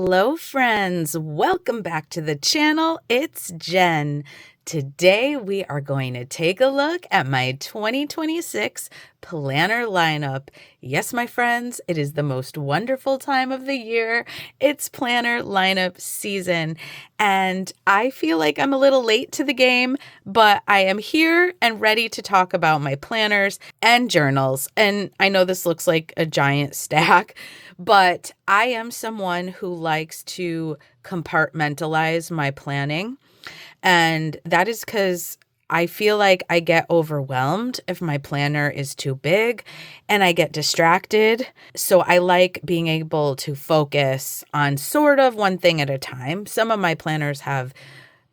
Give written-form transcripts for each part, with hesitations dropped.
Hello friends, welcome back to the channel. It's Jen. Today we are going to take a look at my 2026 planner lineup. Yes, my friends, it is the most wonderful time of the year. It's planner lineup season, and I feel like I'm a little late to the game, but I am here and ready to talk about my planners and journals. And I know this looks like a giant stack, but I am someone who likes to compartmentalize my planning. And that is because I feel like I get overwhelmed if my planner is too big and I get distracted. So I like being able to focus on sort of one thing at a time. Some of my planners have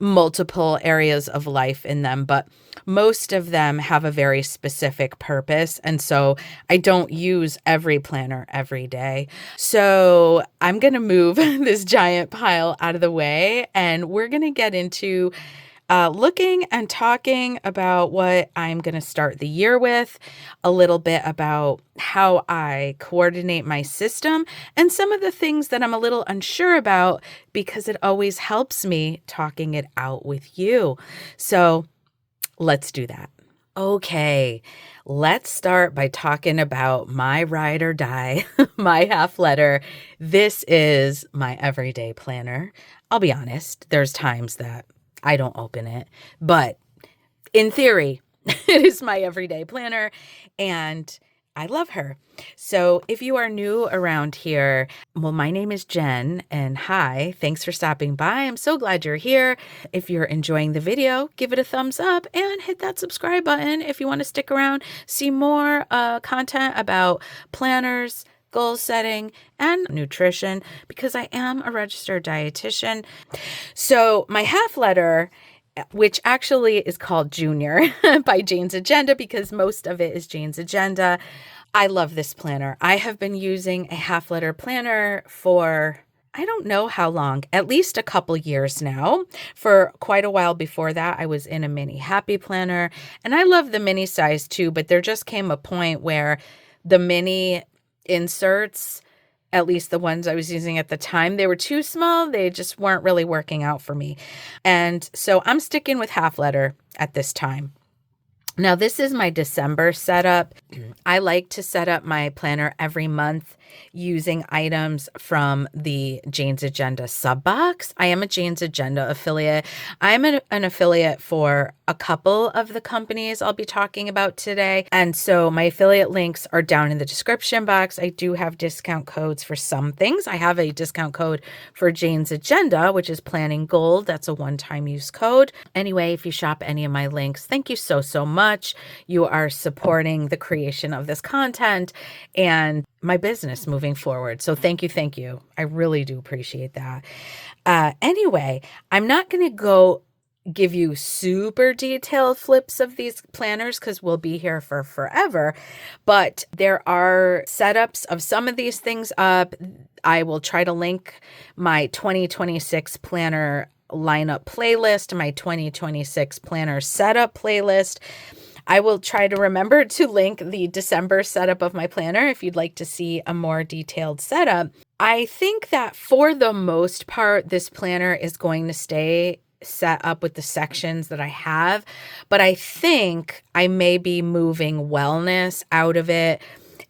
multiple areas of life in them, but most of them have a very specific purpose. And so I don't use every planner every day. So I'm going to move this giant pile out of the way, and we're going to get into looking and talking about what I'm going to start the year with, a little bit about how I coordinate my system, and some of the things that I'm a little unsure about because it always helps me talking it out with you. So let's do that. Okay, let's start by talking about my ride or die, my half letter. This is my everyday planner. I'll be honest, there's times that I don't open it, but in theory, it is my everyday planner and I love her. So if you are new around here, well, my name is Jen and hi, thanks for stopping by. I'm so glad you're here. If you're enjoying the video, give it a thumbs up and hit that subscribe button if you want to stick around, see more content about planners, goal setting, and nutrition, because I am a registered dietitian. So my half letter, which actually is called Junior by Jane's Agenda, because most of it is Jane's Agenda. I love this planner. I have been using a half letter planner for I don't know how long, at least a couple years now. For quite a while before that, I was in a mini happy planner, and I love the mini size too, but there just came a point where the mini inserts, at least the ones I was using at the time, they were too small. They just weren't really working out for me. And so I'm sticking with half letter at this time. Now, this is my December setup. I like to set up my planner every month using items from the Jane's Agenda sub box. I am a Jane's Agenda affiliate. I'm an affiliate for a couple of the companies I'll be talking about today. And so my affiliate links are down in the description box. I do have discount codes for some things. I have a discount code for Jane's Agenda, which is planninggoaled. That's a one-time use code. Anyway, if you shop any of my links, thank you so much. You are supporting the creation of this content and my business moving forward. So thank you. Thank you. I really do appreciate that. Anyway, I'm not going to go give you super detailed flips of these planners because we'll be here for forever, but there are setups of some of these things up. I will try to link my 2026 planner lineup playlist, my 2026 planner setup playlist. I will try to remember to link the December setup of my planner if you'd like to see a more detailed setup. I think that for the most part, this planner is going to stay set up with the sections that I have, but I think I may be moving wellness out of it.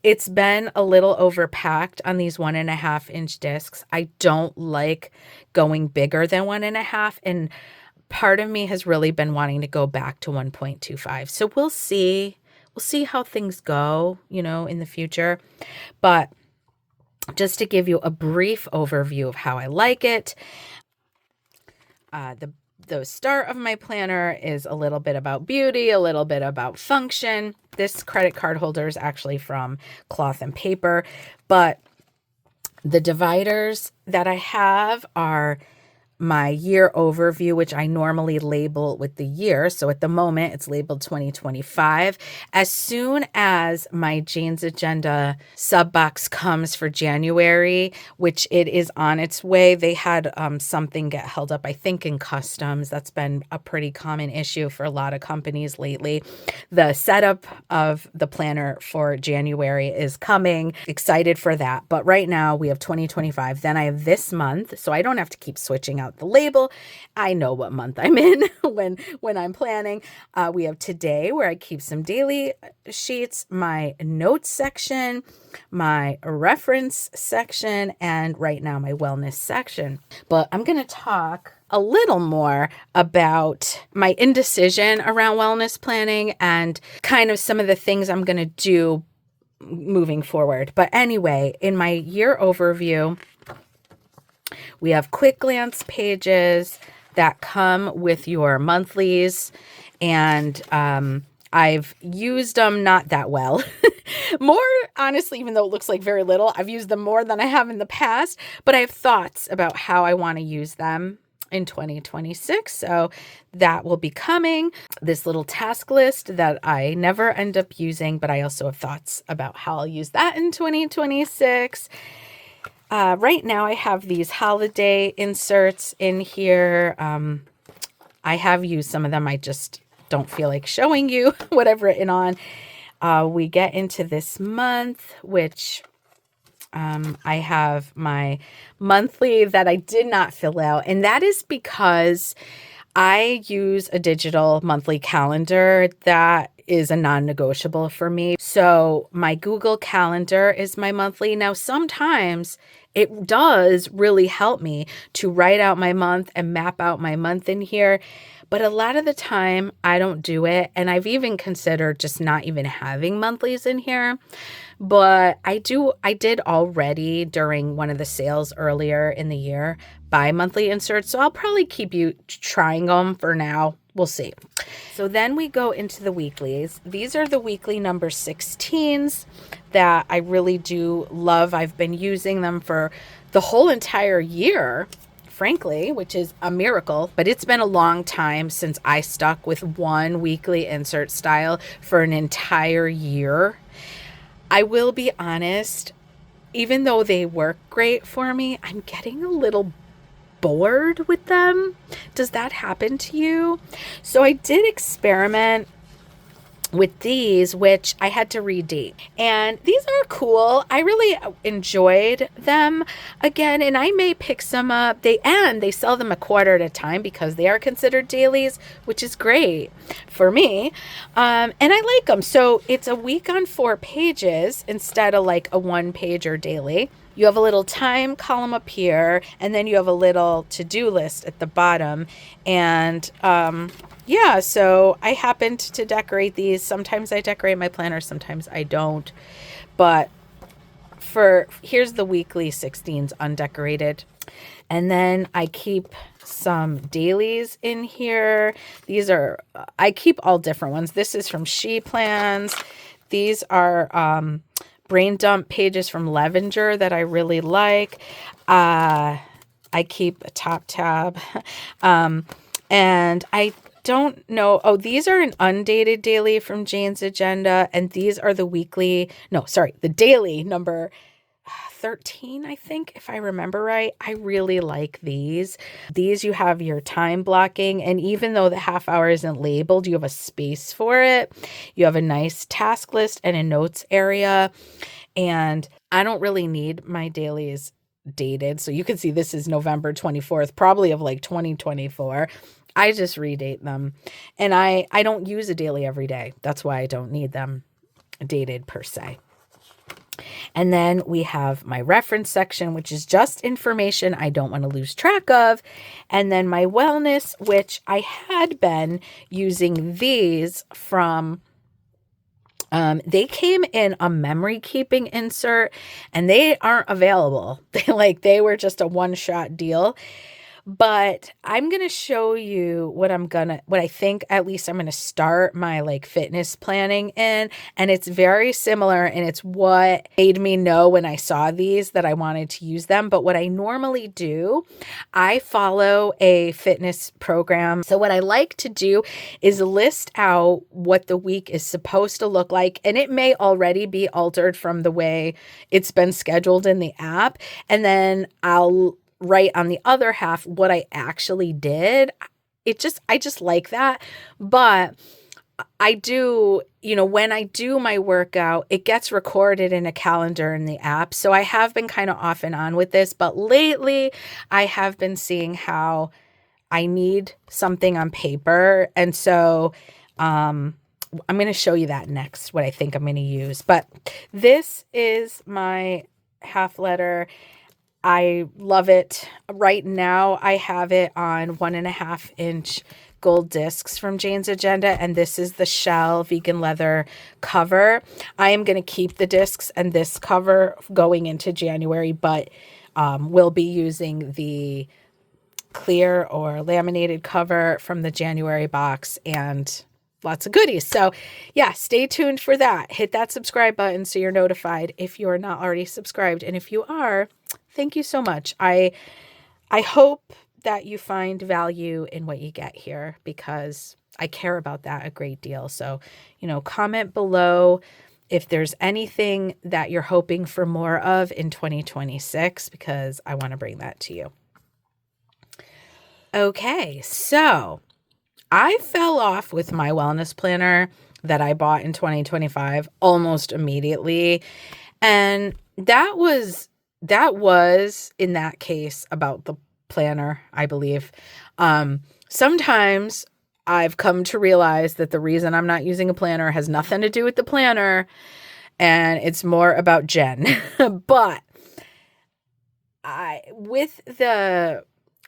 It's been a little overpacked on these 1.5 inch discs. I don't like going bigger than 1.5, and part of me has really been wanting to go back to 1.25. So we'll see. We'll see how things go, in the future. But just to give you a brief overview of how I like it, the start of my planner is a little bit about beauty, a little bit about function. This credit card holder is actually from Cloth and Paper, but the dividers that I have are my year overview, which I normally label with the year. So at the moment, it's labeled 2025. As soon as my Jane's Agenda sub box comes for January, which it is on its way, they had something get held up, I think, in customs. That's been a pretty common issue for a lot of companies lately. The setup of the planner for January is coming. Excited for that. But right now we have 2025. Then I have this month, so I don't have to keep switching out the label. I know what month I'm in when I'm planning. We have today, where I keep some daily sheets, my notes section, my reference section, and right now my wellness section. But I'm going to talk a little more about my indecision around wellness planning and kind of some of the things I'm going to do moving forward. But anyway, in my year overview, we have quick glance pages that come with your monthlies, and I've used them not that well. More, honestly, even though it looks like very little, I've used them more than I have in the past, but I have thoughts about how I want to use them in 2026. So that will be coming. This little task list that I never end up using, but I also have thoughts about how I'll use that in 2026. Right now I have these holiday inserts in here. I have used some of them. I just don't feel like showing you what I've written on. We get into this month, which I have my monthly that I did not fill out. And that is because I use a digital monthly calendar that is a non-negotiable for me. So my Google Calendar is my monthly. Now, sometimes it does really help me to write out my month and map out my month in here. But a lot of the time I don't do it. And I've even considered just not even having monthlies in here. But I did already during one of the sales earlier in the year buy monthly inserts. So I'll probably keep you trying them for now. We'll see. So then we go into the weeklies. These are the weekly number 16s that I really do love. I've been using them for the whole entire year, frankly, which is a miracle, but it's been a long time since I stuck with one weekly insert style for an entire year. I will be honest, even though they work great for me, I'm getting a little bored with them. Does that happen to you? So I did experiment with these, which I had to redate. And these are cool. I really enjoyed them again, and I may pick some up. They sell them a quarter at a time because they are considered dailies, which is great for me. And I like them. So it's a week on 4 pages instead of like a 1-pager daily. You have a little time column up here, and then you have a little to-do list at the bottom. And yeah, so I happened to decorate these. Sometimes I decorate my planner, sometimes I don't. But here's the weekly 16s undecorated. And then I keep some dailies in here. I keep all different ones. This is from She Plans. These are brain dump pages from Levenger that I really like. I keep a top tab. And I don't know. Oh, these are an undated daily from Jane's Agenda. And these are the daily number 13, I think, if I remember right. I really like these. These, you have your time blocking. And even though the half hour isn't labeled, you have a space for it. You have a nice task list and a notes area. And I don't really need my dailies dated. So you can see this is November 24th, probably of like 2024. I just redate them. And I don't use a daily every day. That's why I don't need them dated per se. And then we have my reference section, which is just information I don't want to lose track of. And then my wellness, which I had been using these from, they came in a memory keeping insert and they aren't available. They were just a one-shot deal. But I'm going to show you what I think at least I'm going to start my like fitness planning in. And it's very similar, and it's what made me know when I saw these that I wanted to use them. But what I normally do, I follow a fitness program. So what I like to do is list out what the week is supposed to look like. And it may already be altered from the way it's been scheduled in the app. And then I'll write on the other half what I actually did. I just like that. But I do, when I do my workout, it gets recorded in a calendar in the app. So I have been kind of off and on with this, but lately I have been seeing how I need something on paper. And so I'm going to show you that next, what I think I'm going to use. But this is my half letter. I love it. Right now, I have it on 1.5-inch gold discs from Jane's Agenda, and this is the shell vegan leather cover. I am going to keep the discs and this cover going into January, but we'll be using the clear or laminated cover from the January box and lots of goodies. So yeah, stay tuned for that. Hit that subscribe button so you're notified if you're not already subscribed. And if you are, thank you so much. I hope that you find value in what you get here, because I care about that a great deal. So, comment below if there's anything that you're hoping for more of in 2026, because I want to bring that to you. Okay, so I fell off with my wellness planner that I bought in 2025 almost immediately. And that was in that case about the planner, I believe. Sometimes I've come to realize that the reason I'm not using a planner has nothing to do with the planner, and it's more about Jen. But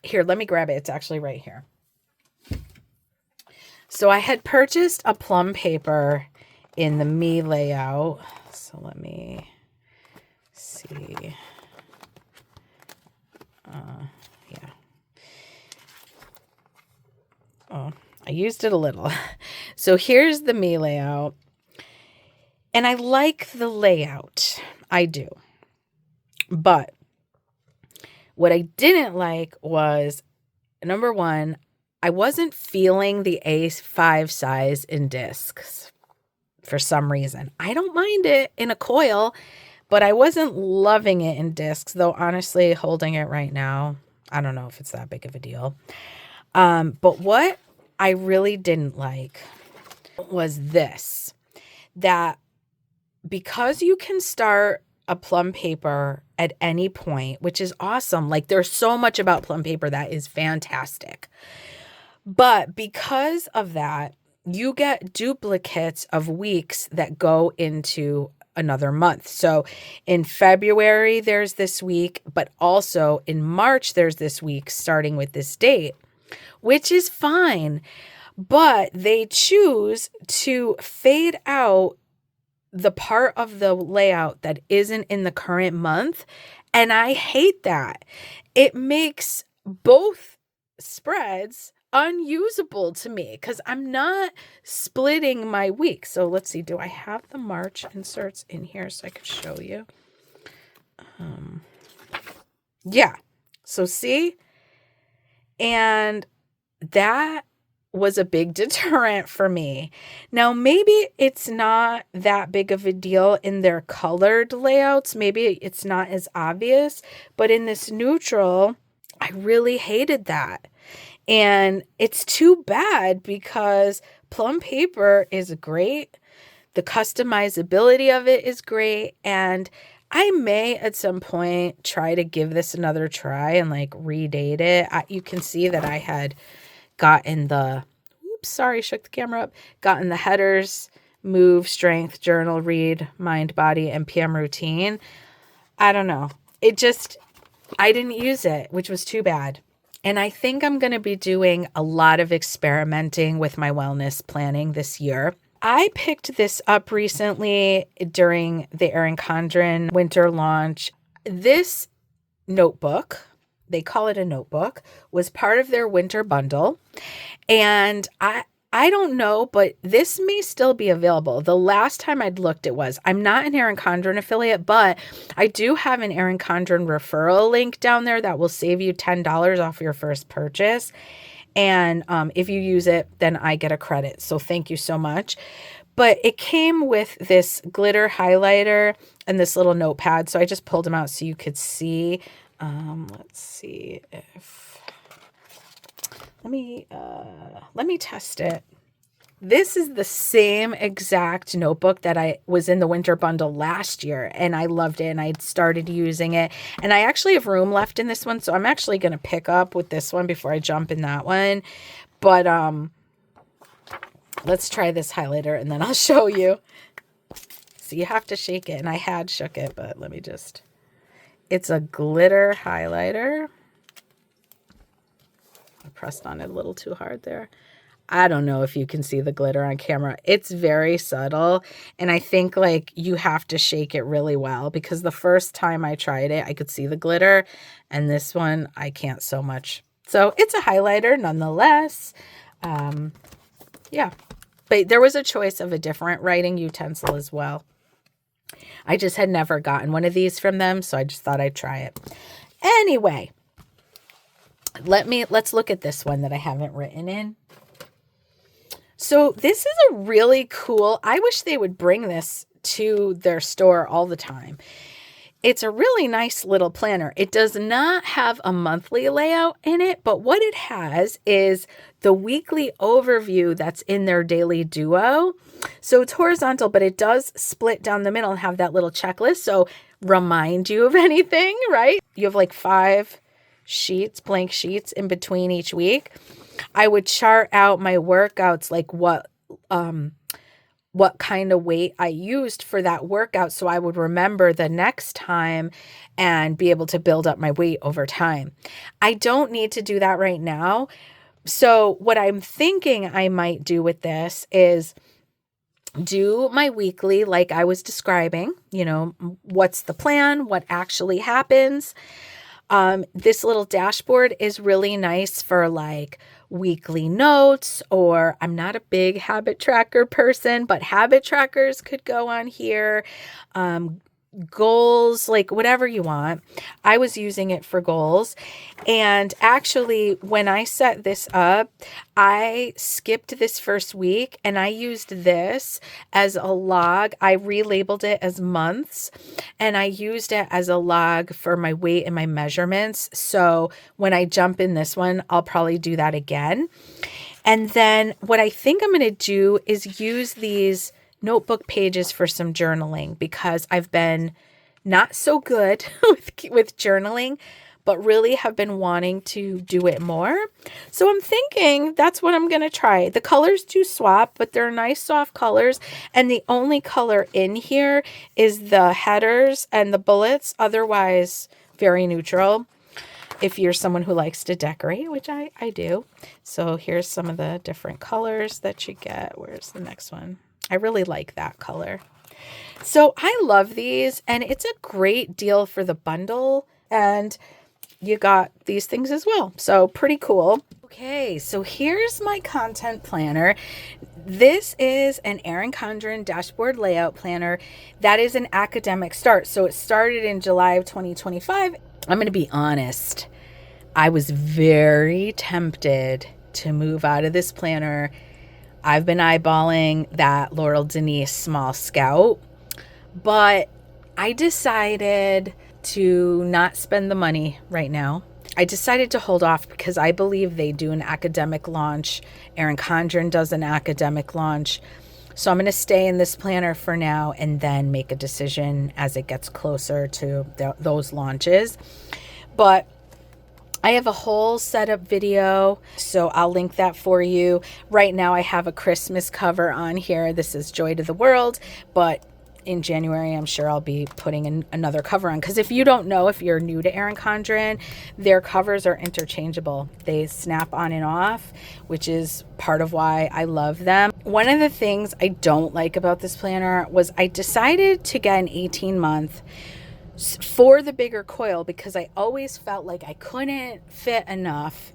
here, let me grab it. It's actually right here. So I had purchased a plum paper in the Me layout. So let me see. Yeah. Oh, I used it a little. So here's the Me layout. And I like the layout. I do. But what I didn't like was, number one, I wasn't feeling the A5 size in discs for some reason. I don't mind it in a coil, but I wasn't loving it in discs, though honestly, holding it right now, I don't know if it's that big of a deal. But what I really didn't like was this, that because you can start a plum paper at any point, which is awesome. Like, there's so much about plum paper that is fantastic. But because of that, you get duplicates of weeks that go into another month. So in February, there's this week, but also in March, there's this week starting with this date, which is fine. But they choose to fade out the part of the layout that isn't in the current month. And I hate that. It makes both spreads unusable to me because I'm not splitting my week. So let's see. Do I have the March inserts in here so I could show you? Yeah. So see? And that was a big deterrent for me. Now, maybe it's not that big of a deal in their colored layouts. Maybe it's not as obvious, but in this neutral, I really hated that. And it's too bad because plum paper is great. The customizability of it is great. And I may at some point try to give this another try and like redate it. You can see that I had gotten shook the camera up, gotten the headers, move, strength, journal, read, mind, body, and PM routine. I don't know. I didn't use it, which was too bad. And I think I'm going to be doing a lot of experimenting with my wellness planning this year. I picked this up recently during the Erin Condren winter launch. This notebook they call it a notebook, was part of their winter bundle. And I don't know, but this may still be available. The last time I'd looked, it was. I'm not an Erin Condren affiliate, but I do have an Erin Condren referral link down there that will save you $10 off your first purchase. And if you use it, then I get a credit. So thank you so much. But it came with this glitter highlighter and this little notepad. So I just pulled them out so you could see. Let's see if, let me test it. This is the same exact notebook that I was in the winter bundle last year, and I loved it, and I started using it. And I actually have room left in this one, so I'm actually going to pick up with this one before I jump in that one. But let's try this highlighter, and then I'll show you. So you have to shake it, and I had shook it, but let me just... It's a glitter highlighter. I pressed on it a little too hard there. I don't know if you can see the glitter on camera. It's very subtle, and I think like you have to shake it really well, because the first time I tried it, I could see the glitter, and this one I can't so much. So it's a highlighter nonetheless. Yeah, but there was a choice of a different writing utensil as well. I just had never gotten one of these from them, so I just thought I'd try it. Anyway, let's look at this one that I haven't written in. So this is a really cool, I wish they would bring this to their store all the time. It's a really nice little planner. It does not have a monthly layout in it, but what it has is the weekly overview that's in their daily duo. So it's horizontal, but it does split down the middle and have that little checklist. So remind you of anything, right? You have like 5 sheets, blank sheets in between each week. I would chart out my workouts, like what kind of weight I used for that workout, so I would remember the next time and be able to build up my weight over time. I don't need to do that right now. So what I'm thinking I might do with this is do my weekly like I was describing, what's the plan, what actually happens. This little dashboard is really nice for like weekly notes, or I'm not a big habit tracker person, but habit trackers could go on here. Goals, like whatever you want. I was using it for goals. And actually, when I set this up, I skipped this first week and I used this as a log. I relabeled it as months, and I used it as a log for my weight and my measurements. So when I jump in this one, I'll probably do that again. And then what I think I'm going to do is use these notebook pages for some journaling, because I've been not so good with journaling, but really have been wanting to do it more. So I'm thinking that's what I'm going to try. The colors do swap, but they're nice soft colors. And the only color in here is the headers and the bullets. Otherwise, very neutral. If you're someone who likes to decorate, which I do. So here's some of the different colors that you get. Where's the next one? I really like that color. So I love these, and it's a great deal for the bundle, and you got these things as well. So pretty cool. Okay, so here's my content planner. This is an Erin Condren dashboard layout planner that is an academic start. So it started in July of 2025. I'm going to be honest. I was very tempted to move out of this planner. I've been eyeballing that Laurel Denise Small Scout, but I decided to not spend the money right now. I decided to hold off because I believe they do an academic launch. Erin Condren does an academic launch. So I'm going to stay in this planner for now and then make a decision as it gets closer to those launches. But I have a whole setup video, so I'll link that for you. Right now I have a Christmas cover on here. This is Joy to the World, but in January I'm sure I'll be putting another cover on, because if you don't know, if you're new to Erin Condren, their covers are interchangeable. They snap on and off, which is part of why I love them. One of the things I don't like about this planner was I decided to get an 18-month for the bigger coil because I always felt like I couldn't fit enough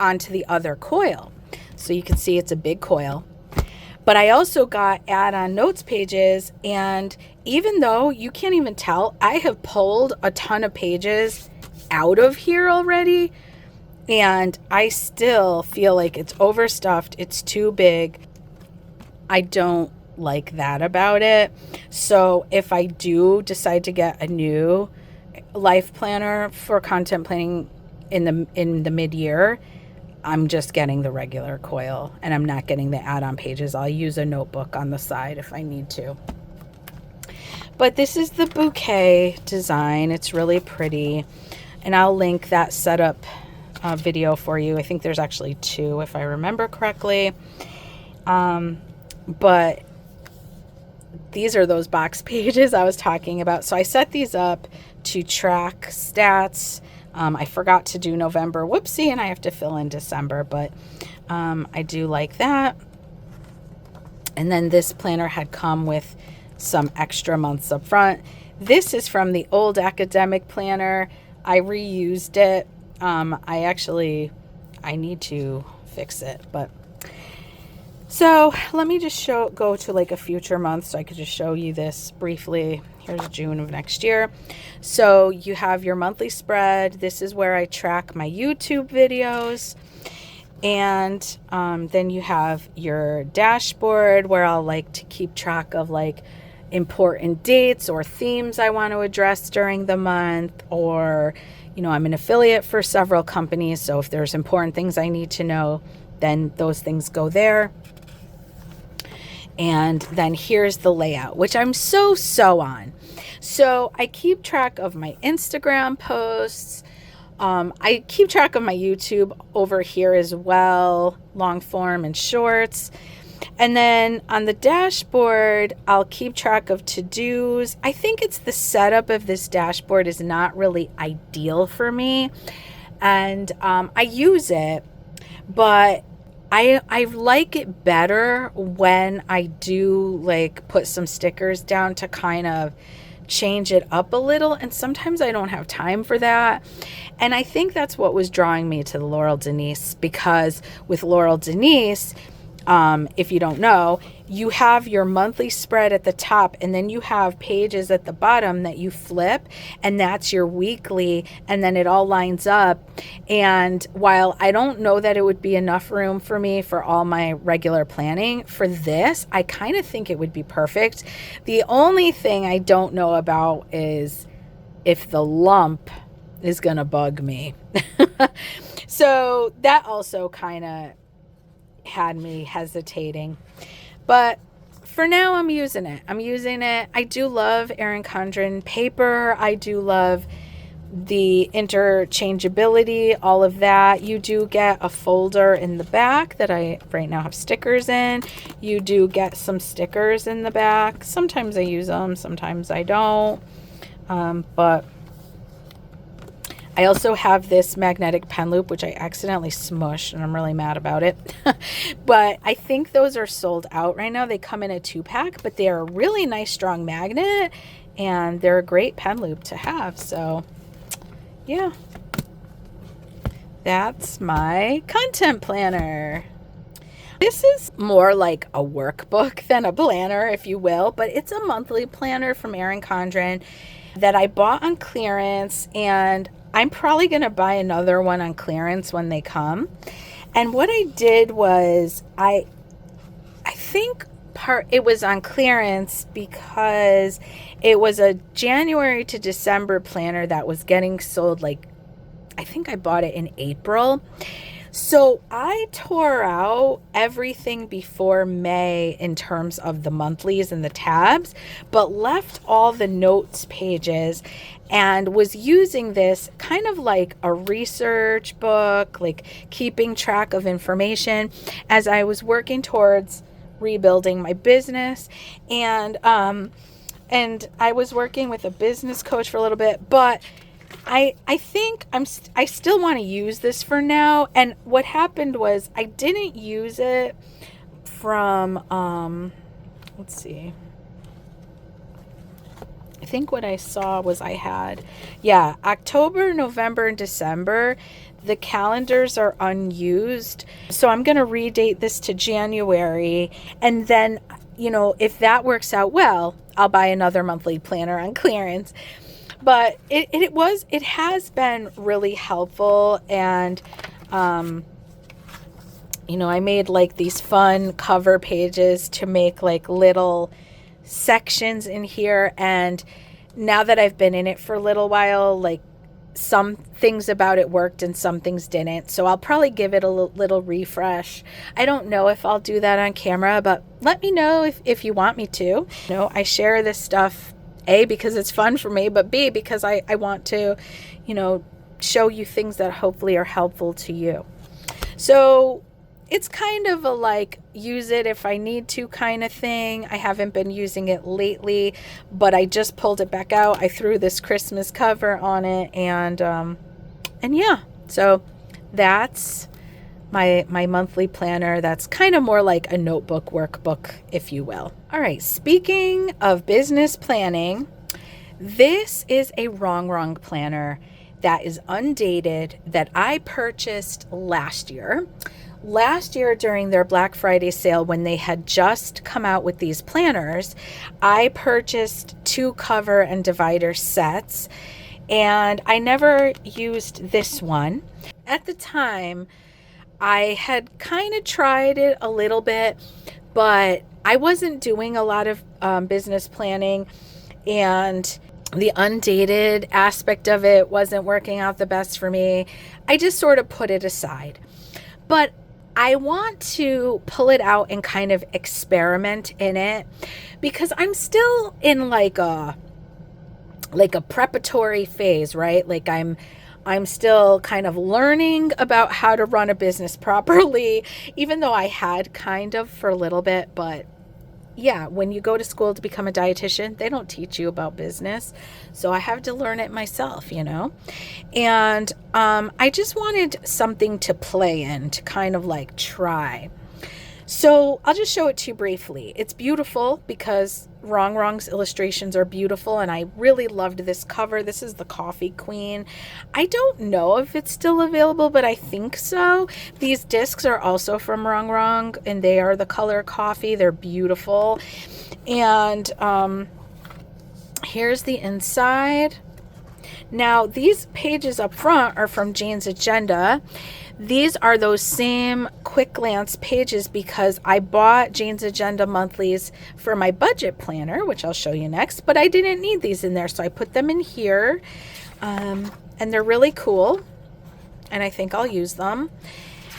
onto the other coil. So you can see it's a big coil. But I also got add-on notes pages, and even though you can't even tell, I have pulled a ton of pages out of here already, and I still feel like it's overstuffed. It's too big. I don't like that about it. So if I do decide to get a new life planner for content planning in the mid-year, I'm just getting the regular coil and I'm not getting the add-on pages. I'll use a notebook on the side if I need to. But this is the bouquet design. It's really pretty, and I'll link that setup video for you. I think there's actually 2 if I remember correctly. But these are those box pages I was talking about. So I set these up to track stats. I forgot to do November, whoopsie, and I have to fill in December, but I do like that. And then this planner had come with some extra months up front. This is from the old academic planner. I reused it. I need to fix it, but so let me just go to like a future month so I could just show you this briefly. Here's June of next year. So you have your monthly spread. This is where I track my YouTube videos. And then you have your dashboard where I'll like to keep track of like important dates or themes I want to address during the month, or, you know, I'm an affiliate for several companies. So if there's important things I need to know, then those things go there. And then here's the layout, which I'm so on. So I keep track of my Instagram posts. I keep track of my YouTube over here as well, long form and shorts. And then on the dashboard, I'll keep track of to-dos. I think it's the setup of this dashboard is not really ideal for me. And I use it, but I like it better when I do like put some stickers down to kind of change it up a little. And sometimes I don't have time for that. And I think that's what was drawing me to the Laurel Denise, because with Laurel Denise, if you don't know, you have your monthly spread at the top, and then you have pages at the bottom that you flip, and that's your weekly, and then it all lines up. And while I don't know that it would be enough room for me for all my regular planning, for this, I kind of think it would be perfect. The only thing I don't know about is if the lump is going to bug me. So that also kind of had me hesitating, but for now I'm using it. I do love Erin Condren paper. I do love the interchangeability, all of that. You do get a folder in the back that I right now have stickers in. You do get some stickers in the back. Sometimes I use them, sometimes I don't, but I also have this magnetic pen loop, which I accidentally smushed, and I'm really mad about it. But I think those are sold out right now. They come in a 2-pack, but they're a really nice, strong magnet, and they're a great pen loop to have. So, yeah. That's my content planner. This is more like a workbook than a planner, if you will, but it's a monthly planner from Erin Condren that I bought on clearance, and I'm probably going to buy another one on clearance when they come. And what I did was I think it was on clearance because it was a January to December planner that was getting sold, like, I think I bought it in April. So I tore out everything before May in terms of the monthlies and the tabs, but left all the notes pages and was using this kind of like a research book, like keeping track of information as I was working towards rebuilding my business. And I was working with a business coach for a little bit, but I think I still want to use this for now. And what happened was I didn't use it from, let's see. I think what I saw was I had, yeah, October, November, and December. The calendars are unused. So I'm going to redate this to January. And then, you know, if that works out well, I'll buy another monthly planner on clearance. But it has been really helpful. And, you know, I made like these fun cover pages to make like little sections in here. And now that I've been in it for a little while, like some things about it worked and some things didn't. So I'll probably give it a little refresh. I don't know if I'll do that on camera, but let me know if you want me to. You know, I share this stuff, A, because it's fun for me, but B, because I want to, you know, show you things that hopefully are helpful to you. So it's kind of a like use it if I need to kind of thing. I haven't been using it lately, but I just pulled it back out. I threw this Christmas cover on it, and yeah, so that's my monthly planner. That's kind of more like a notebook workbook, if you will. All right, speaking of business planning, this is a wrong planner that is undated that I purchased last year. Last year during their Black Friday sale, when they had just come out with these planners, I purchased 2 cover and divider sets, and I never used this one. At the time, I had kind of tried it a little bit, but I wasn't doing a lot of business planning, and the undated aspect of it wasn't working out the best for me. I just sort of put it aside. But I want to pull it out and kind of experiment in it, because I'm still in like a preparatory phase, right? Like I'm still kind of learning about how to run a business properly, even though I had kind of for a little bit. But yeah, when you go to school to become a dietitian, they don't teach you about business. So I have to learn it myself, you know? And I just wanted something to play in, to kind of like try. So I'll just show it to you briefly. It's beautiful because Wrong's illustrations are beautiful, and I really loved this cover. This is the Coffee Queen. I don't know if it's still available, but I think so. These discs are also from Wrong, and they are the color coffee. They're beautiful. And here's the inside. Now, these pages up front are from Jane's Agenda. These are those same quick glance pages because I bought Jane's Agenda monthlies for my budget planner, which I'll show you next, but I didn't need these in there, so I put them in here, and they're really cool, and I think I'll use them.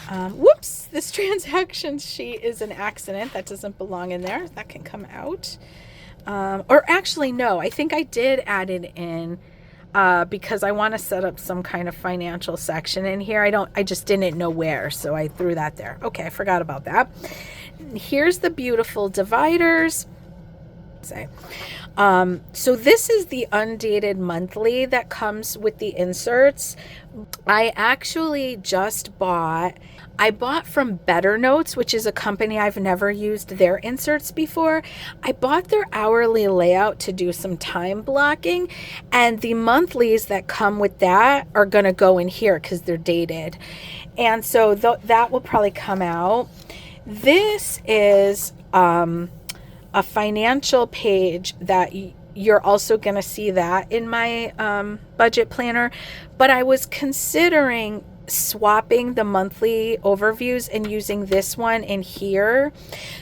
Whoops, this transaction sheet is an accident. That doesn't belong in there. That can come out. Or actually, no, I think I did add it in because I want to set up some kind of financial section in here. I just didn't know where, so I threw that there. Okay, I forgot about that. Here's the beautiful dividers. So this is the undated monthly that comes with the inserts. I actually just bought from Better Notes, which is a company I've never used their inserts before. I bought their hourly layout to do some time blocking, and the monthlies that come with that are going to go in here because they're dated. And so that will probably come out. This is a financial page that you're also going to see that in my budget planner, but I was considering swapping the monthly overviews and using this one in here.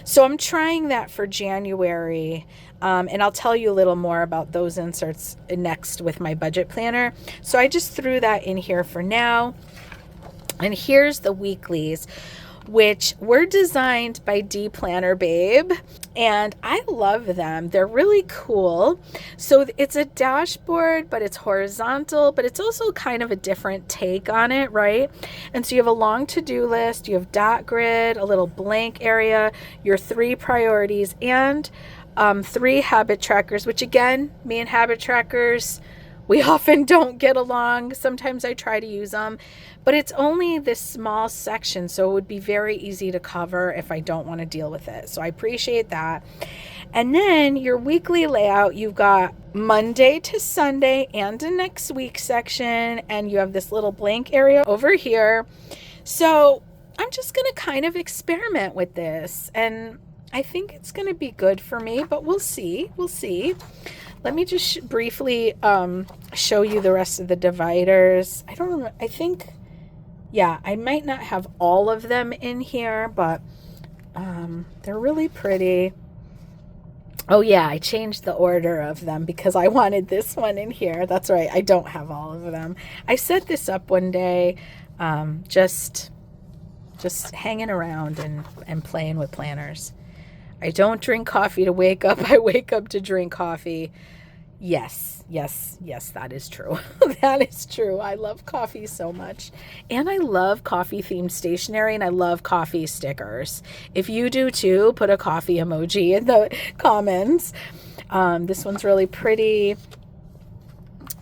So I'm trying that for January, and I'll tell you a little more about those inserts next with my budget planner. So I just threw that in here for now. And here's the weeklies, which were designed by D Planner Babe, and I love them. They're really cool. So it's a dashboard, but it's horizontal, but it's also kind of a different take on it, right? And so you have a long to-do list, you have dot grid, a little blank area, your 3 priorities, and 3 habit trackers, which again, me and habit trackers, We often don't get along. Sometimes I try to use them, but it's only this small section, so it would be very easy to cover if I don't want to deal with it. So I appreciate that. And then your weekly layout, you've got Monday to Sunday and a next week section, and you have this little blank area over here. So I'm just going to kind of experiment with this, and I think it's going to be good for me, but we'll see. We'll see. Let me just briefly show you the rest of the dividers. I don't remember. I think, yeah, I might not have all of them in here, but they're really pretty. Oh yeah, I changed the order of them because I wanted this one in here. That's right. I don't have all of them. I set this up one day, just hanging around and playing with planners. I don't drink coffee to wake up. I wake up to drink coffee. Yes, that is true. That is true. I love coffee so much. And I love coffee themed stationery, and I love coffee stickers. If you do too, put a coffee emoji in the comments. This one's really pretty.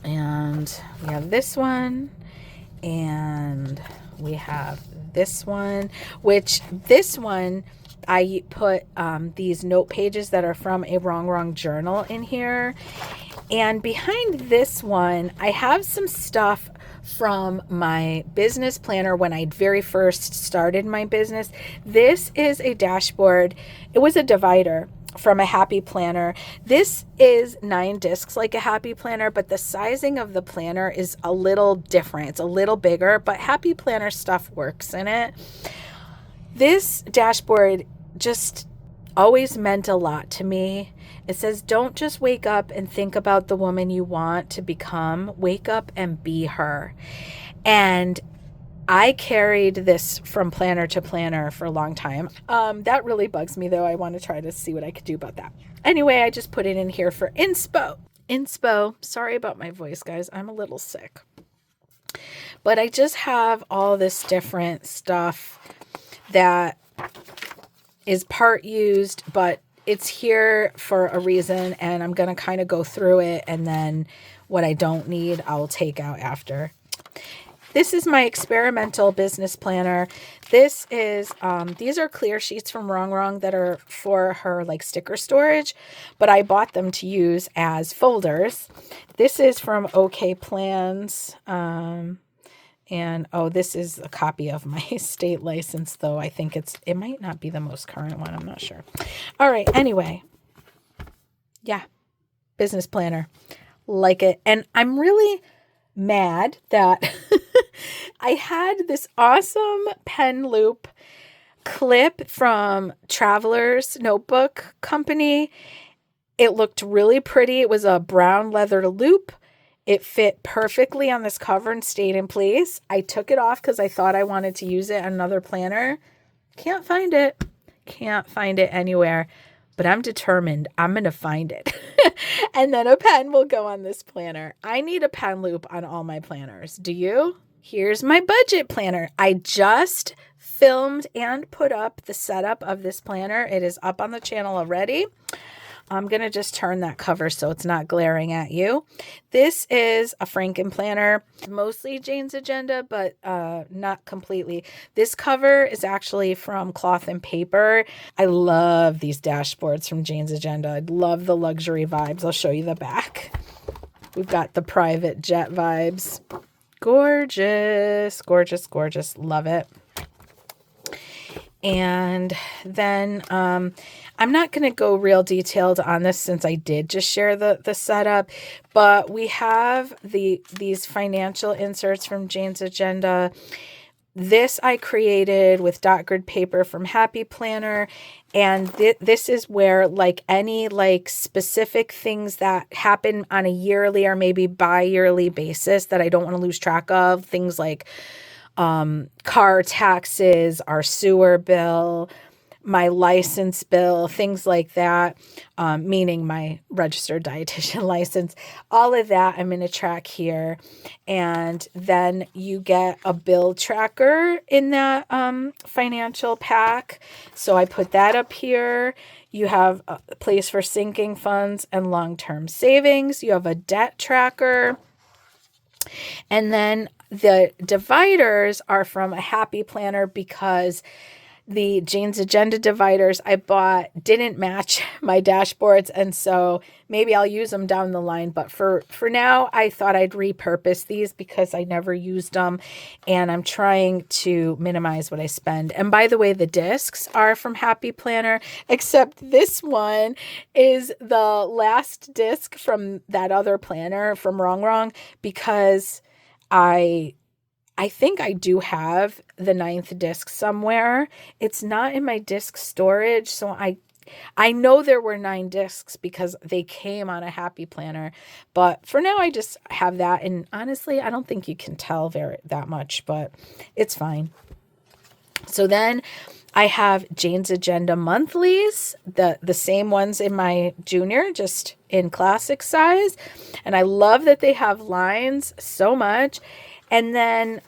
And we have this one. And we have this one, which this one, I put these note pages that are from a Wrong journal in here. And behind this one, I have some stuff from my business planner when I very first started my business. This is a dashboard. It was a divider from a Happy Planner. This is 9 discs like a Happy Planner, but the sizing of the planner is a little different. It's a little bigger, but Happy Planner stuff works in it. This dashboard just always meant a lot to me. It says, don't just wake up and think about the woman you want to become. Wake up and be her. And I carried this from planner to planner for a long time. That really bugs me, though. I want to try to see what I could do about that. Anyway, I just put it in here for inspo. Sorry about my voice, guys. I'm a little sick. But I just have all this different stuff that is part used, but it's here for a reason, and I'm going to kind of go through it, and then what I don't need, I'll take out after. This is my experimental business planner. This is, these are clear sheets from Wrong that are for her like sticker storage, but I bought them to use as folders. This is from Okplans. And, oh, this is a copy of my state license, though I think it might not be the most current one. I'm not sure. All right. Anyway. Yeah. Business planner. Like it. And I'm really mad that I had this awesome pen loop clip from Traveler's Notebook Company. It looked really pretty. It was a brown leather loop. It fit perfectly on this cover and stayed in place. I took it off because I thought I wanted to use it on another planner. Can't find it. Can't find it anywhere. But I'm determined. I'm going to find it. And then a pen will go on this planner. I need a pen loop on all my planners. Do you? Here's my budget planner. I just filmed and put up the setup of this planner. It is up on the channel already. I'm going to just turn that cover so it's not glaring at you. This is a Franken planner, mostly Jane's Agenda, but not completely. This cover is actually from Cloth and Paper. I love these dashboards from Jane's Agenda. I love the luxury vibes. I'll show you the back. We've got the private jet vibes. Gorgeous, gorgeous, gorgeous. Love it. And then I'm not going to go real detailed on this since I did just share the setup, but we have these financial inserts from Jane's Agenda. This I created with dot grid paper from Happy Planner, and this is where like any like specific things that happen on a yearly or maybe bi-yearly basis that I don't want to lose track of, things like car taxes, our sewer bill, my license bill, things like that, meaning my registered dietitian license, all of that I'm going to track here. And then you get a bill tracker in that financial pack. So I put that up here. You have a place for sinking funds and long-term savings. You have a debt tracker. And then the dividers are from a Happy Planner because the Jane's Agenda dividers I bought didn't match my dashboards, and so maybe I'll use them down the line. But for now, I thought I'd repurpose these because I never used them, and I'm trying to minimize what I spend. And by the way, the discs are from Happy Planner, except this one is the last disc from that other planner from Wrong, because I think I do have the 9th disc somewhere. It's not in my disc storage, so I know there were 9 discs because they came on a Happy Planner. But for now, I just have that, and honestly, I don't think you can tell that much, but it's fine. So then I have Jane's Agenda monthlies, the same ones in my junior, just in classic size, and I love that they have lines so much. And then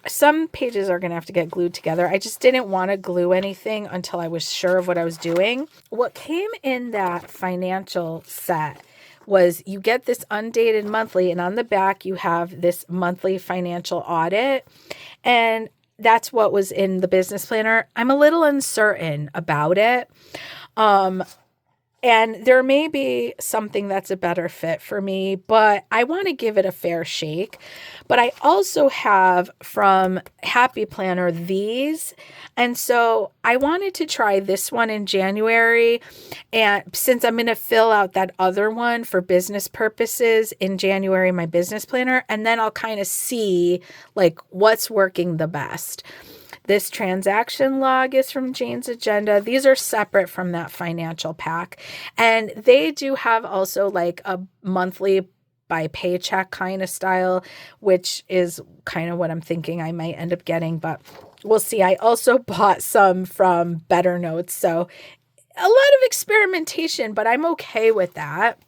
some pages are going to have to get glued together. I just didn't want to glue anything until I was sure of what I was doing. What came in that financial set was you get this undated monthly, and on the back you have this monthly financial audit. And that's what was in the business planner. I'm a little uncertain about it. And there may be something that's a better fit for me, but I want to give it a fair shake. But I also have from Happy Planner these. And so I wanted to try this one in January. And since I'm going to fill out that other one for business purposes in January, my business planner, and then I'll kind of see like what's working the best. This transaction log is from Jane's Agenda. These are separate from that financial pack. And they do have also like a monthly by paycheck kind of style, which is kind of what I'm thinking I might end up getting, but we'll see. I also bought some from Better Notes. So a lot of experimentation, but I'm okay with that.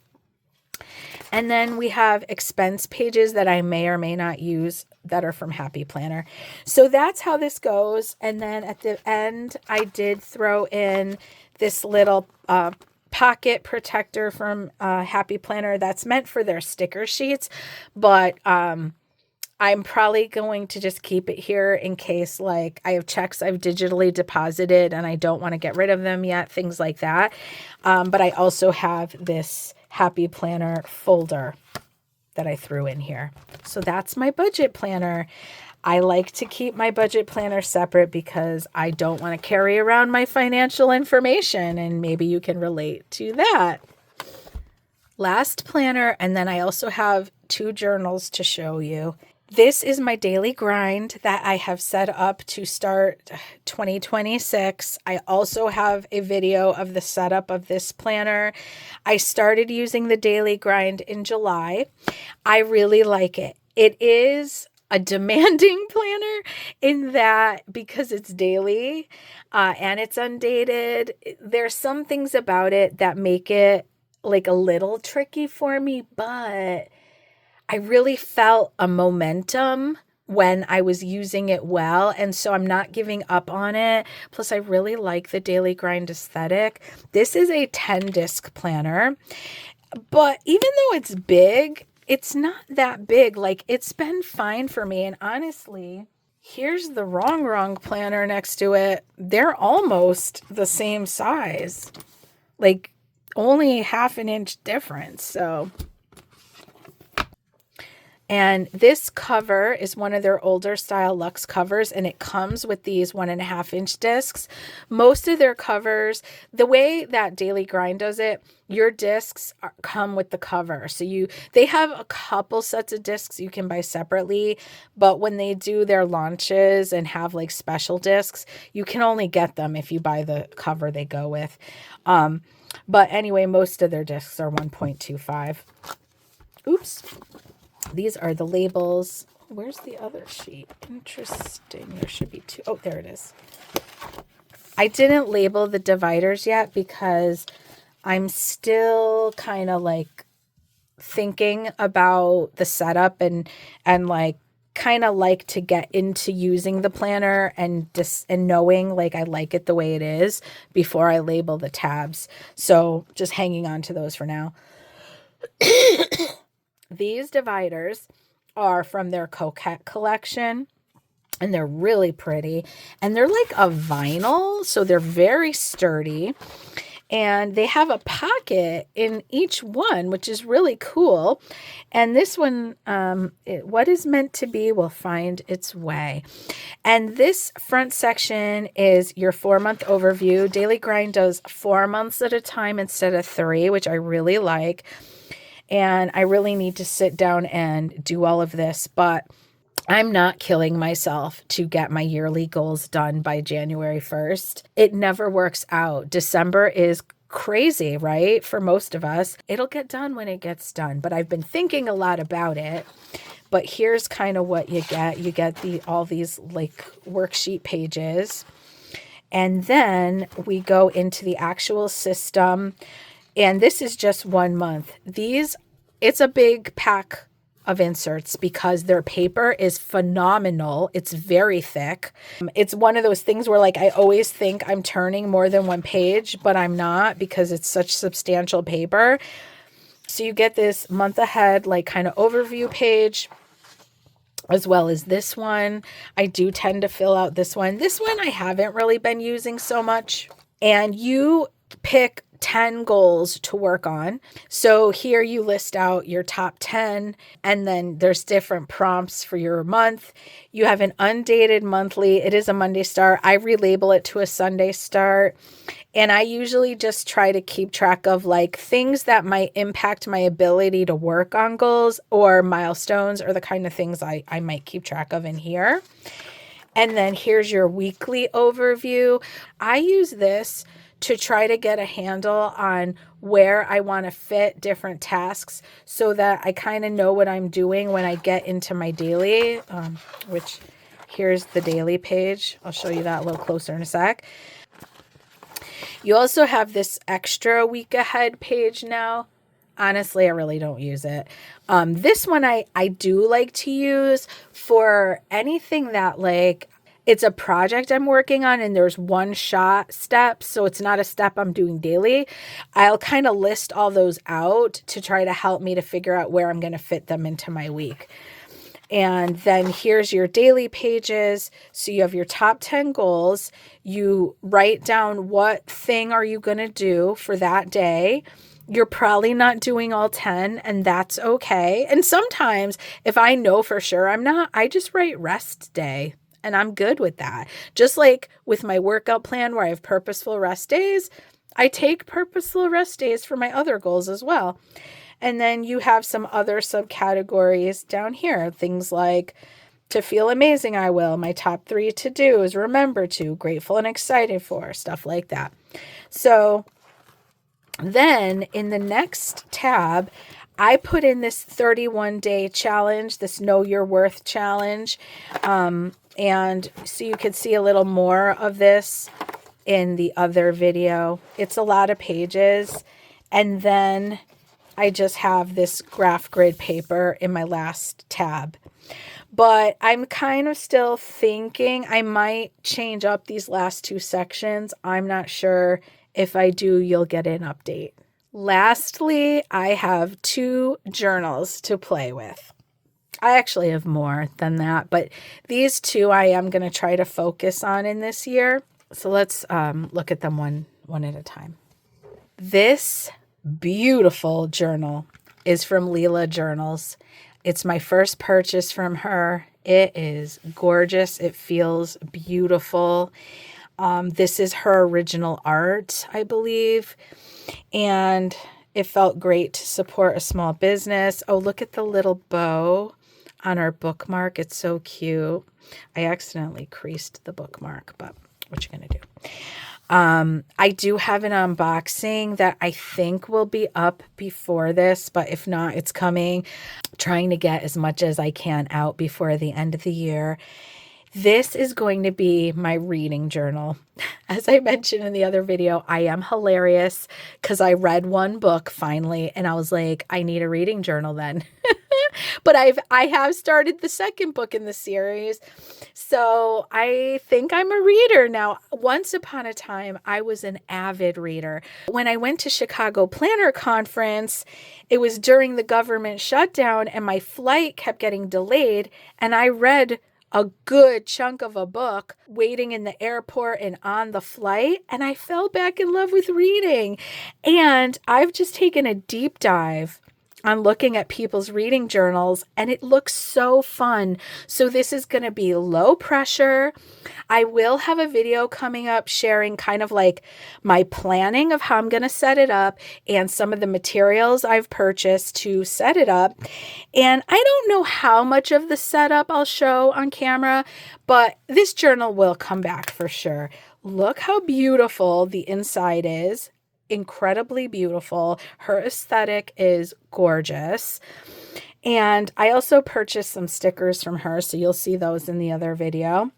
And then we have expense pages that I may or may not use that are from Happy Planner. So that's how this goes. And then at the end, I did throw in this little pocket protector from Happy Planner that's meant for their sticker sheets. But I'm probably going to just keep it here in case like I have checks I've digitally deposited and I don't want to get rid of them yet, things like that. But I also have this Happy Planner folder that I threw in here. So that's my budget planner. I like to keep my budget planner separate because I don't want to carry around my financial information, and maybe you can relate to that. Last planner, and then I also have 2 journals to show you. This is my daily grind that I have set up to start 2026. I also have a video of the setup of this planner. I started using the daily grind in July. I really like it. It is a demanding planner in that because it's daily and it's undated, there's some things about it that make it like a little tricky for me, but I really felt a momentum when I was using it well, and so I'm not giving up on it. Plus, I really like the daily grind aesthetic. This is a 10-disc planner, but even though it's big, it's not that big. Like, it's been fine for me, and honestly, here's the wrong planner next to it. They're almost the same size, like only half an inch difference, so... And this cover is one of their older style luxe covers, and it comes with these 1.5-inch discs. Most of their covers, the way that Daily Grind does it, your discs come with the cover. So they have a couple sets of discs you can buy separately, but when they do their launches and have like special discs, you can only get them if you buy the cover they go with. But anyway, most of their discs are 1.25. Oops. These are the labels. Where's the other sheet? Interesting. There should be 2. Oh, there it is. I didn't label the dividers yet because I'm still kind of like thinking about the setup and like kind of like to get into using the planner and knowing like I like it the way it is before I label the tabs. So just hanging on to those for now. These dividers are from their Coquette collection. And they're really pretty. And they're like a vinyl, so they're very sturdy. And they have a pocket in each one, which is really cool. And this one, what is meant to be will find its way. And this front section is your 4-month overview. Daily Grind does 4 months at a time instead of 3, which I really like. And I really need to sit down and do all of this, but I'm not killing myself to get my yearly goals done by January 1st. It never works out. December is crazy, right? For most of us, it'll get done when it gets done. But I've been thinking a lot about it. But here's kind of what you get. You get all these like worksheet pages. And then we go into the actual system. And this is just 1 month. It's a big pack of inserts because their paper is phenomenal. It's very thick. It's one of those things where like I always think I'm turning more than one page, but I'm not because it's such substantial paper. So you get this month ahead like kind of overview page, as well as this one. I do tend to fill out this one. This one I haven't really been using so much. And you pick 10 goals to work on. So here you list out your top 10, and then there's different prompts for your month. You have an undated monthly. It is a Monday start. I relabel it to a Sunday start. And I usually just try to keep track of like things that might impact my ability to work on goals or milestones or the kind of things I might keep track of in here. And then here's your weekly overview. I use this to try to get a handle on where I want to fit different tasks so that I kind of know what I'm doing when I get into my daily, which here's the daily page. I'll show you that a little closer in a sec. You also have this extra week ahead page now. Honestly, I really don't use it. This one I do like to use for anything that like it's a project I'm working on and there's one shot steps, so it's not a step I'm doing daily. I'll kind of list all those out to try to help me to figure out where I'm going to fit them into my week. And then here's your daily pages. So you have your top 10 goals. You write down what thing are you going to do for that day. You're probably not doing all 10, and that's okay. And sometimes if I know for sure I'm not, I just write rest day. And I'm good with that. Just like with my workout plan where I have purposeful rest days, I take purposeful rest days for my other goals as well. And then you have some other subcategories down here. Things like to feel amazing, I will. My top 3 to-dos, remember to, grateful and excited for, stuff like that. So then in the next tab, I put in this 31-day challenge, this Know Your Worth challenge. And so you could see a little more of this in the other video. It's a lot of pages. And then I just have this graph grid paper in my last tab. But I'm kind of still thinking I might change up these last 2 sections. I'm not sure. If I do, you'll get an update. Lastly, I have 2 journals to play with. I actually have more than that, but these 2 I am going to try to focus on in this year. So let's look at them one at a time. This beautiful journal is from Leela Journals. It's my first purchase from her. It is gorgeous. It feels beautiful. This is her original art, I believe. And it felt great to support a small business. Oh, look at the little bow on our bookmark. It's so cute. I accidentally creased the bookmark, but what you gonna do? I do have an unboxing that I think will be up before this, but if not, it's coming. Trying to get as much as I can out before the end of the year. This is going to be my reading journal. As I mentioned in the other video, I am hilarious because I read one book finally and I was like, I need a reading journal then. But I have started the second book in the series. So I think I'm a reader now. Once upon a time, I was an avid reader. When I went to Chicago Planner Conference, it was during the government shutdown and my flight kept getting delayed, and I read a good chunk of a book waiting in the airport and on the flight, and I fell back in love with reading. And I've just taken a deep dive on looking at people's reading journals, and it looks so fun. So this is going to be low pressure. I will have a video coming up sharing kind of like my planning of how I'm going to set it up and some of the materials I've purchased to set it up. And I don't know how much of the setup I'll show on camera, but this journal will come back for sure. Look how beautiful the inside is. Incredibly beautiful. Her aesthetic is gorgeous. And I also purchased some stickers from her, so you'll see those in the other video.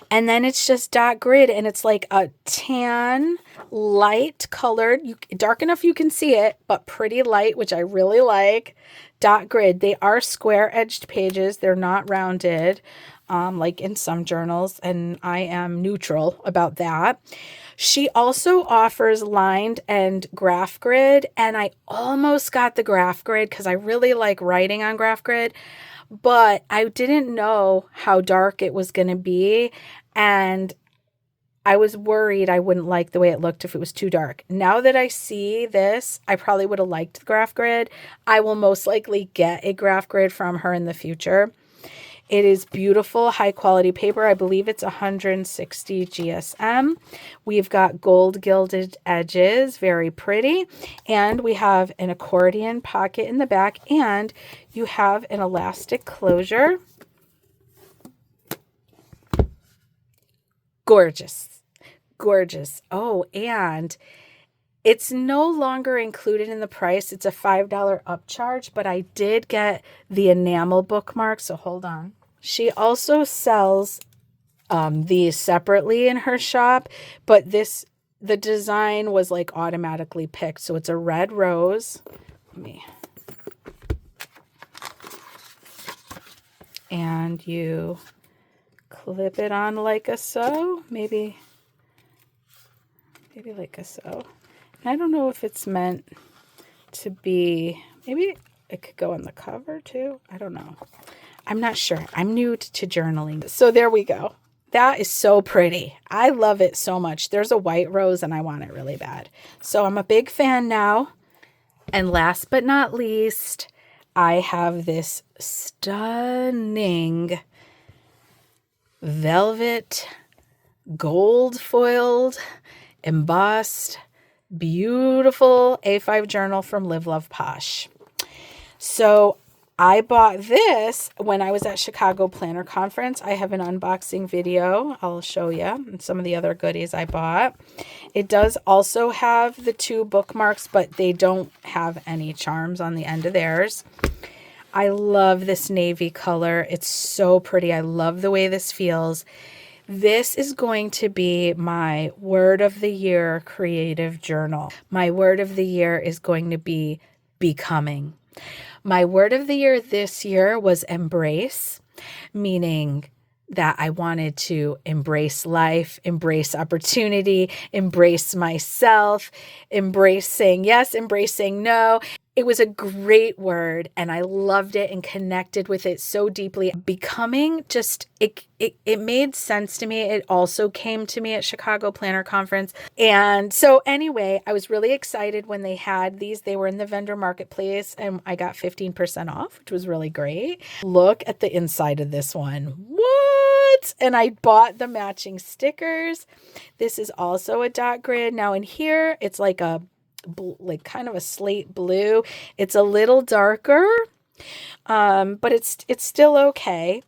And then it's just dot grid, and it's like a tan, light colored, dark enough you can see it, but pretty light, which I really like. Dot grid. They are square edged pages. They're not rounded, like in some journals, and I am neutral about that. She also offers lined and graph grid, and I almost got the graph grid because I really like writing on graph grid, but I didn't know how dark it was going to be, and I was worried I wouldn't like the way it looked if it was too dark. Now that I see this, I probably would have liked the graph grid. I will most likely get a graph grid from her in the future. It is beautiful, high quality paper. I believe it's 160 GSM. We've got gold gilded edges, very pretty. And we have an accordion pocket in the back, and you have an elastic closure. Gorgeous, gorgeous. Oh, and it's no longer included in the price. It's a $5 upcharge, but I did get the enamel bookmark, so hold on. She also sells these separately in her shop, but the design was like automatically picked. So it's a red rose. And you clip it on like a so, maybe like a so. I don't know if it's meant to be, maybe it could go on the cover too. I don't know. I'm not sure. I'm new to journaling. So there we go. That is so pretty. I love it so much. There's a white rose and I want it really bad. So I'm a big fan now. And last but not least, I have this stunning velvet, gold foiled, embossed, beautiful A5 journal from Live Love Posh. So I bought this when I was at Chicago Planner Conference. I have an unboxing video. I'll show you and some of the other goodies I bought. It does also have the 2 bookmarks, but they don't have any charms on the end of theirs. I love this navy color. It's so pretty. I love the way this feels. This is going to be my word of the year creative journal. My word of the year is going to be becoming. My word of the year this year was embrace, meaning that I wanted to embrace life, embrace opportunity, embrace myself, embrace saying yes, embrace saying no. It was a great word, and I loved it and connected with it so deeply. Becoming, just, it made sense to me. It also came to me at Chicago Planner Conference. And so anyway, I was really excited when they had these. They were in the vendor marketplace, and I got 15% off, which was really great. Look at the inside of this one. What? And I bought the matching stickers. This is also a dot grid. Now in here, it's like kind of a slate blue. It's a little darker, but it's still okay.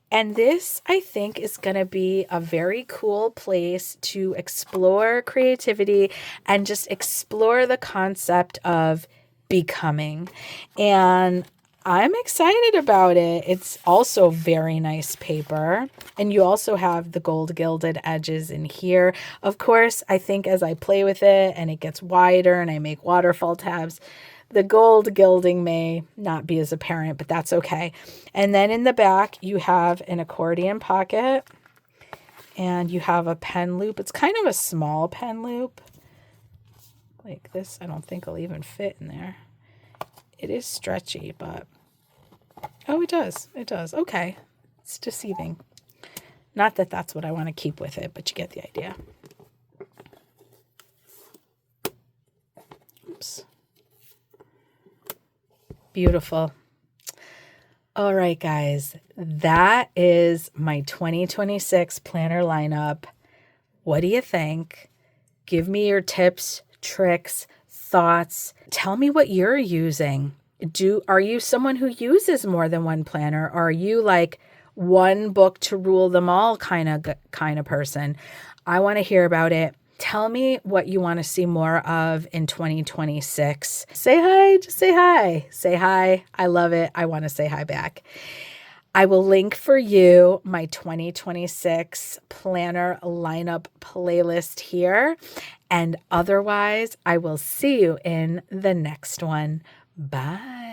And this, I think, is going to be a very cool place to explore creativity and just explore the concept of becoming. And I'm excited about it. It's also very nice paper. And you also have the gold gilded edges in here. Of course, I think as I play with it and it gets wider and I make waterfall tabs, The gold gilding may not be as apparent, but that's okay. And then in the back, you have an accordion pocket and you have a pen loop. It's kind of a small pen loop. Like this, I don't think will even fit in there. It is stretchy, but oh, it does. It does. Okay. It's deceiving. Not that that's what I want to keep with it, but you get the idea. Oops. Beautiful. All right, guys, that is my 2026 planner lineup. What do you think? Give me your tips, tricks, thoughts. Tell me what you're using. Are you someone who uses more than one planner? Or are you like one book to rule them all kind of person? I want to hear about it. Tell me what you want to see more of in 2026. Say hi, just say hi. Say hi. I love it. I want to say hi back. I will link for you my 2026 planner lineup playlist here. And otherwise, I will see you in the next one. Bye.